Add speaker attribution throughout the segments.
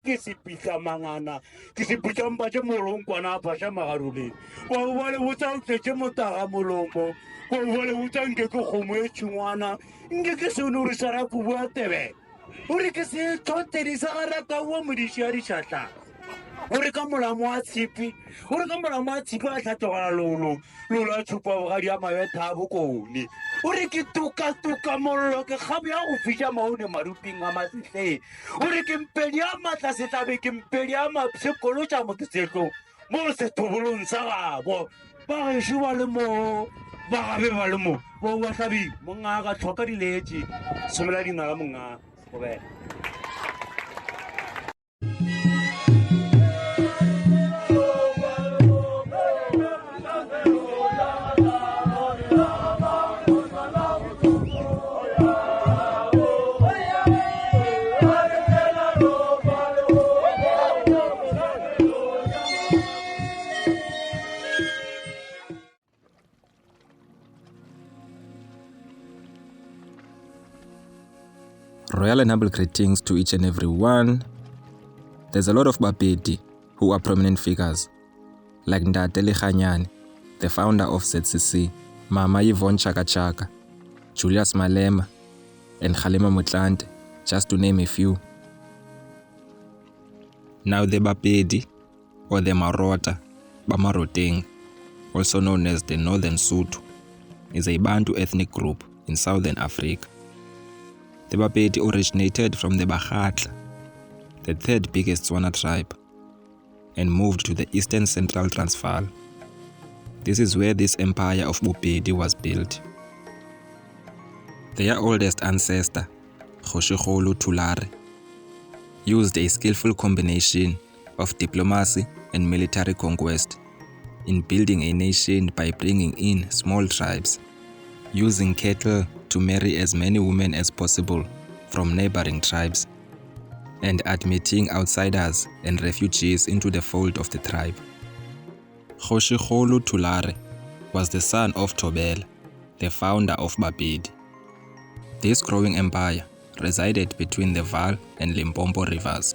Speaker 1: ke sepitla mangana ke sepitla mpatše molong kwana phaša magaroleng wa ba le botsa o tletse motaga molomo wa ba le botsa nke ke kgomo e tšhingwana nke ke sone ore sa ra kubua tebe ore ke se tlhotedi sa gara ka ua modiši ya dišatla ore ka molamo wa tshipi ore ka molamo wa tshipi a tlhatlogala lolo a tshupa bogadi a mabetha a bokone ore ke tuka mollo ke kgabe ya go fiša maone maruping a matsetleng ore ke mpedi a matla setlabe ke mpedi a sekolo tša motsetlo mo sethobolong sa gabo ba gešo ba le mo ba gabe ba le mo bo ba hlabi mongaka tlhoka diletše somela dinala mongaka gobela
Speaker 2: Royal and humble greetings to each and every one. There's a lot of Bapedi who are prominent figures, like Ndate Lekhanyane, the founder of ZCC, Mama Yvonne Chaka Chaka, Julius Malema, and Kgalema Motlanthe, just to name a few. Now the Bapedi, or the Marota, Bamaroteng, also known as the Northern Sotho, is a Bantu ethnic group in Southern Africa. The Bapedi originated from the Bakgatla, the third biggest Tswana tribe, and moved to the eastern central Transvaal. This is where this empire of Bapedi was built. Their oldest ancestor, Kgoshikgolo Thulare, used a skillful combination of diplomacy and military conquest in building a nation by bringing in small tribes, using cattle to marry as many women as possible from neighboring tribes, and admitting outsiders and refugees into the fold of the tribe. Kgoshikgolo Thulare was the son of Thobela, the founder of Bapedi. This growing empire resided between the Vaal and Limpopo rivers,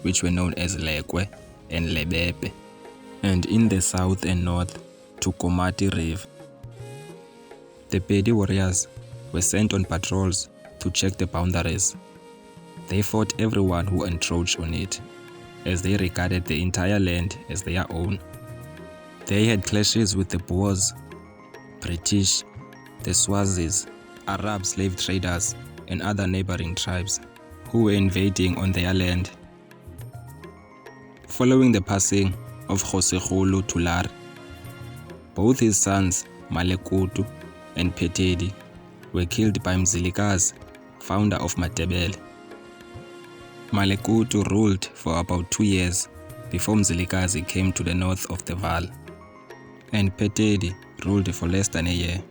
Speaker 2: which were known as Lekwe and Lebepe, and in the south and north to Komati River. The Pedi warriors were sent on patrols to check the boundaries. They fought everyone who encroached on it, as they regarded the entire land as their own. They had clashes with the Boers, British, the Swazis, Arab slave traders, and other neighboring tribes who were invading on their land. Following the passing of Kgoshikgolo Thulare, both his sons, Malekutu and Bapedi, were killed by Mzilikazi, founder of Matebele. Malekutu ruled for about 2 years before Mzilikazi came to the north of the Vaal, and Bapedi ruled for less than a year.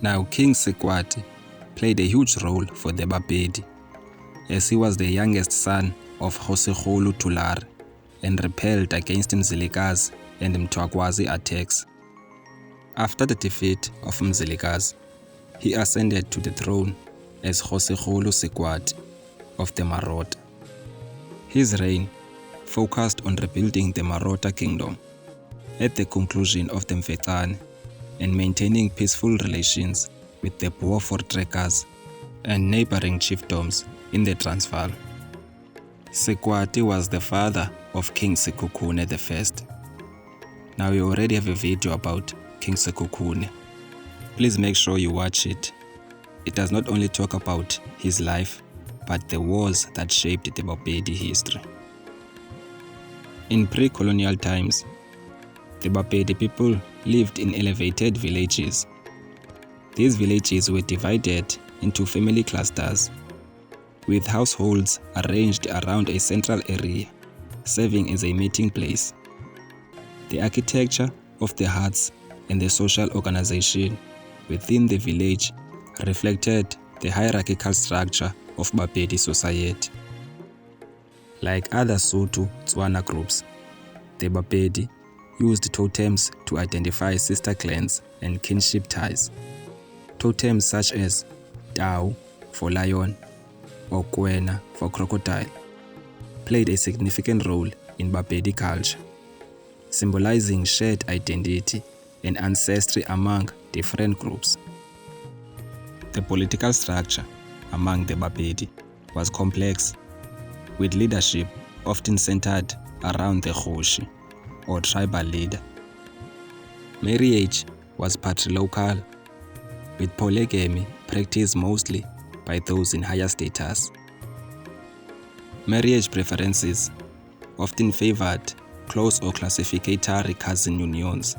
Speaker 2: Now King Sekwati played a huge role for the Bapedi, as he was the youngest son of Kgoshikgolo Thulare and repelled against Mzilikazi and Mthwakwazi attacks. After the defeat of Mzilikazi, he ascended to the throne as Kgoshikgolo Sekwati of the Marota. His reign focused on rebuilding the Marota kingdom at the conclusion of the Mfecane and maintaining peaceful relations with the Boer Voortrekkers and neighboring chiefdoms in the Transvaal. Sekwati was the father of King Sekhukhune I. Now we already have a video about King Sekhukhune. Please make sure you watch it. It does not only talk about his life, but the wars that shaped the Bapedi history. In pre-colonial times, the Bapedi people lived in elevated villages. These villages were divided into family clusters, with households arranged around a central area, serving as a meeting place. The architecture of the huts and the social organization within the village reflected the hierarchical structure of Bapedi society. Like other Sotho Tswana groups, the Bapedi used totems to identify sister clans and kinship ties. Totems such as Tau for lion or Kwena for crocodile played a significant role in Bapedi culture, symbolizing shared identity and ancestry among different groups. The political structure among the Bapedi was complex, with leadership often centered around the Kgoshi, or tribal leader. Marriage was patrilocal, with polygamy practiced mostly by those in higher status. Marriage preferences often favored close or classificatory cousin unions,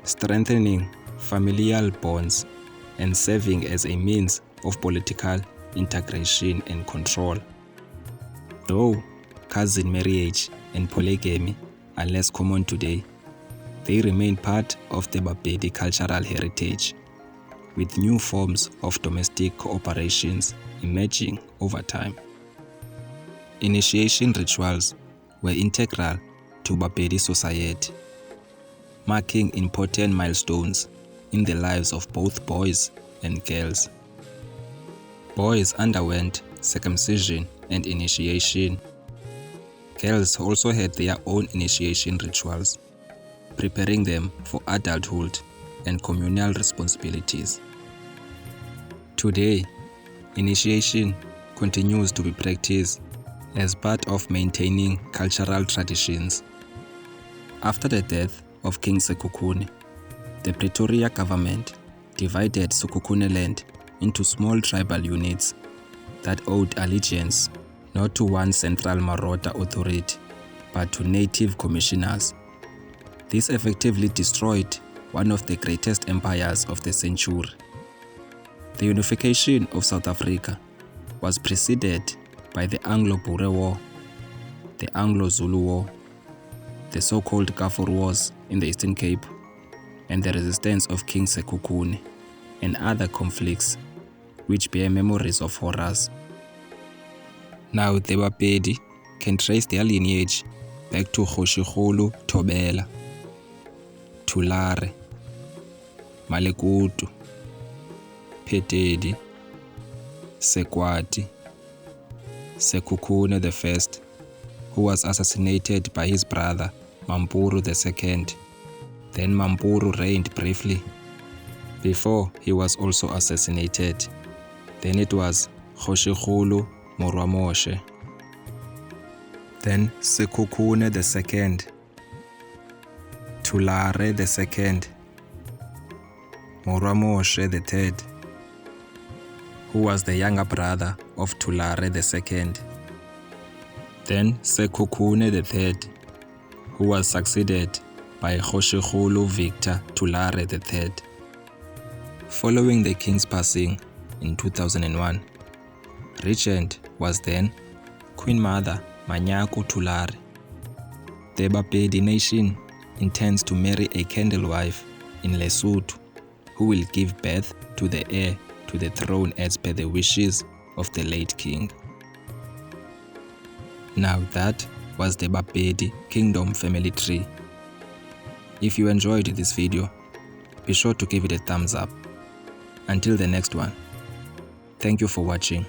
Speaker 2: strengthening familial bonds and serving as a means of political integration and control. Though cousin marriage and polygamy are less common today, they remain part of the Bapedi cultural heritage, with new forms of domestic cooperations emerging over time. Initiation rituals were integral to Bapedi society, marking important milestones in the lives of both boys and girls. Boys underwent circumcision and initiation. Girls also had their own initiation rituals, preparing them for adulthood and communal responsibilities. Today, initiation continues to be practiced as part of maintaining cultural traditions. After the death of King Sekhukhune, the Pretoria government divided Sekhukhune land into small tribal units that owed allegiance not to one central Marota authority, but to native commissioners. This effectively destroyed one of the greatest empires of the century. The unification of South Africa was preceded by the Anglo-Boer War, the Anglo-Zulu War, the so-called Darfur Wars in the Eastern Cape, and the resistance of King Sekhukhune, and other conflicts which bear memories of horrors. Now the Bapedi can trace their lineage back to Kgoshikgolo Thobela, Thulare, Malekutu, Bapedi, Sekwati, Sekhukhune I, who was assassinated by his brother Mampuru II. Then Mampuru reigned briefly before he was also assassinated. Then it was Kgoshikgolo Morwamoshe. Then Sekhukhune II, Thulare II, Morwamoshe III, who was the younger brother of Thulare II. Then Sekhukhune III, who was succeeded by Kgoshikgolo Victor Thulare III. Following the king's passing in 2001, regent was then Queen Mother Manyako Thulare. The Bapedi nation intends to marry a candle wife in Lesotho who will give birth to the heir to the throne as per the wishes of the late king. Now that was the Bapedi kingdom family tree. If you enjoyed this video, be sure to give it a thumbs up. Until the next one, thank you for watching.